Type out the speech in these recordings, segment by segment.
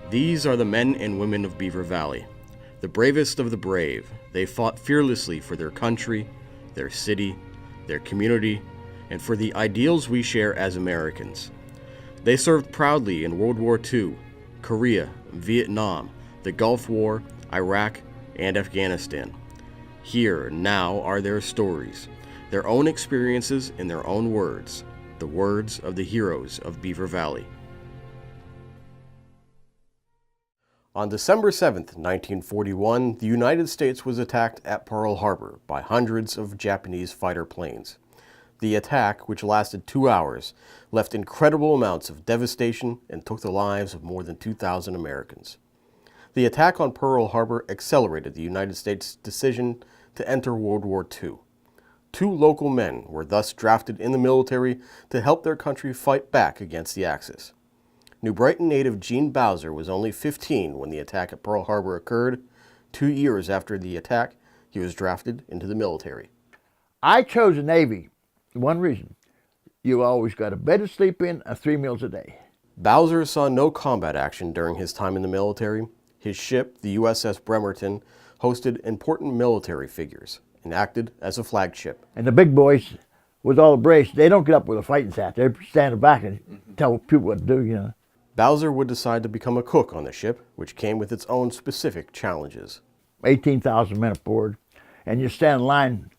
These are the men and women of Beaver Valley, the bravest of the brave. They fought fearlessly for their country, their city, their community, and for the ideals we share as Americans. They served proudly in World War II, Korea, Vietnam, the Gulf War, Iraq, and Afghanistan. Here now are their stories, their own experiences in their own words, the words of the heroes of Beaver Valley. On December 7th, 1941, the United States was attacked at Pearl Harbor by hundreds of Japanese fighter planes. The attack, which lasted 2 hours, left incredible amounts of devastation and took the lives of more than 2,000 Americans. The attack on Pearl Harbor accelerated the United States' decision to enter World War II. 2 local men were thus drafted in the military to help their country fight back against the Axis. New Brighton native Gene Bowser was only 15 when the attack at Pearl Harbor occurred. 2 years after the attack, he was drafted into the military. I chose the Navy. One reason. You always got a bed to sleep in and 3 meals a day. Bowser saw no combat action during his time in the military. His ship, the USS Bremerton, hosted important military figures and acted as a flagship. And the big boys, with all the brace, they don't get up with a fighting sack. They stand back and tell people what to do, you know. Bowser would decide to become a cook on the ship, which came with its own specific challenges. 18,000 men aboard, and you stand in line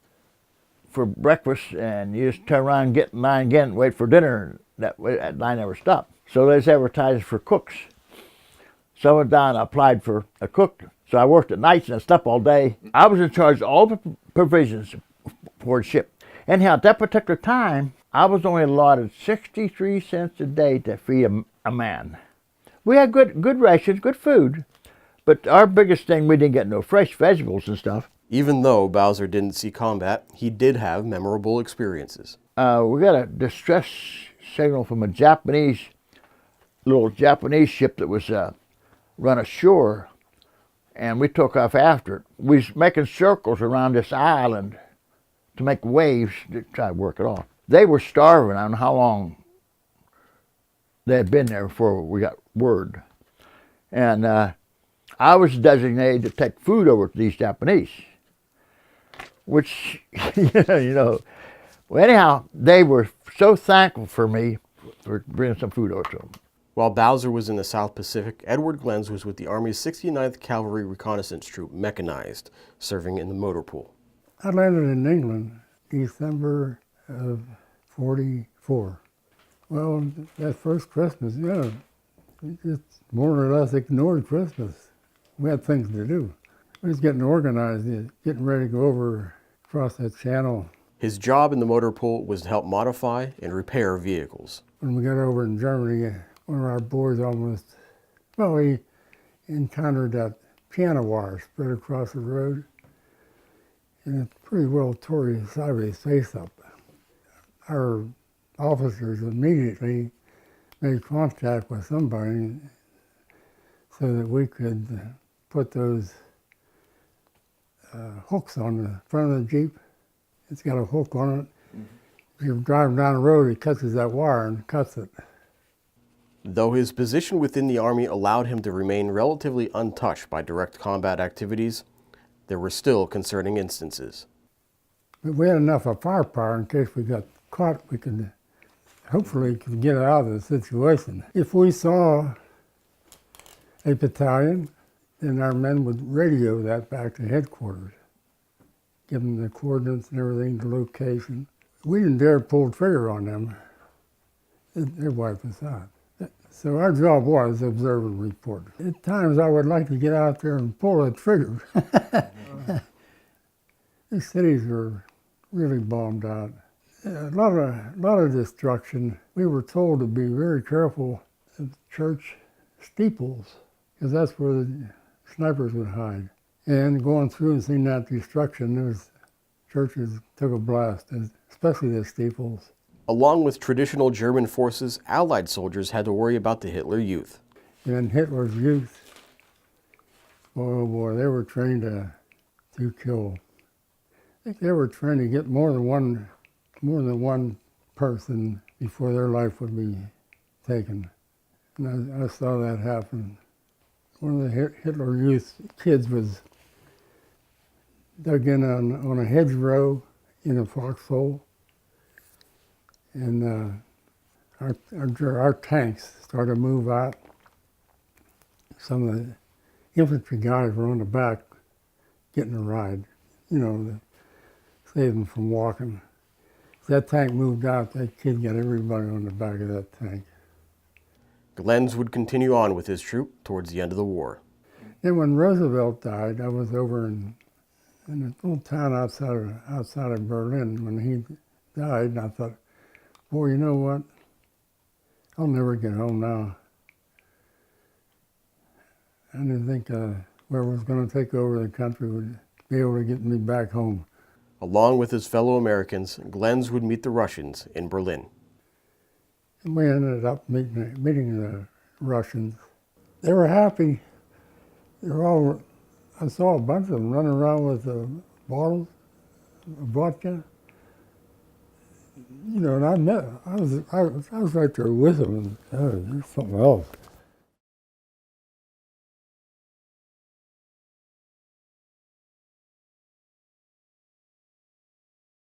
for breakfast, and you just turn around and get in line again and wait for dinner. That line never stopped. So there's advertised for cooks. So I went down and applied for a cook. So I worked at nights and slept all day. I was in charge of all the provisions for the ship. Anyhow, at that particular time, I was only allotted 63 cents a day to feed a man. We had good rations, good food, but our biggest thing, we didn't get no fresh vegetables and stuff. Even though Bowser didn't see combat, he did have memorable experiences. We got a distress signal from a little Japanese ship that was run ashore, and we took off after it. We was making circles around this island to make waves to try to work it off. They were starving. I don't know how long they had been there before we got word. And I was designated to take food over to these Japanese, which, you know, well, anyhow, they were so thankful for me for bringing some food over to them. While Bowser was in the South Pacific, Edward Glenz was with the Army's 69th Cavalry Reconnaissance Troop, mechanized, serving in the motor pool. I landed in England December of '44. Well, that first Christmas, we just more or less ignored Christmas. We had things to do. We was getting organized, getting ready to go over across that channel. His job in the motor pool was to help modify and repair vehicles. When we got over in Germany, one of our boys we encountered that piano wire spread across the road, and it pretty well tore his side of his face up. Our officers immediately made contact with somebody so that we could put those hooks on the front of the Jeep. It's got a hook on it. If you're driving down the road, it catches that wire and cuts it. Though his position within the Army allowed him to remain relatively untouched by direct combat activities, there were still concerning instances. But we had enough of firepower in case we got caught, we could hopefully get out of the situation. If we saw a battalion, then our men would radio that back to headquarters, give them the coordinates and everything, the location. We didn't dare pull the trigger on them. They wiped us out. So our job was observe and report. At times I would like to get out there and pull the trigger. The cities were really bombed out. A lot of destruction. We were told to be very careful of church steeples, because that's where the snipers would hide. And going through and seeing that destruction, those churches took a blast, especially the steeples. Along with traditional German forces, Allied soldiers had to worry about the Hitler Youth. And Hitler's youth, oh boy, they were trained to kill. I think they were trained to get more than one person before their life would be taken. And I saw that happen one of the Hitler Youth kids was dug in on a hedgerow in a foxhole, and our tanks started to move out. Some of the infantry guys were on the back getting a ride, to save them from walking. As that tank moved out, that kid got everybody on the back of that tank. Glenz would continue on with his troop towards the end of the war. Then when Roosevelt died, I was over in a little town outside of Berlin when he died, and I thought, boy, you know what? I'll never get home now. I didn't think whoever was going to take over the country would be able to get me back home. Along with his fellow Americans, Glenz would meet the Russians in Berlin. And we ended up meeting the Russians. They were happy. They were all, I saw a bunch of them running around with bottles of vodka. And I was right there with them, and there's something else.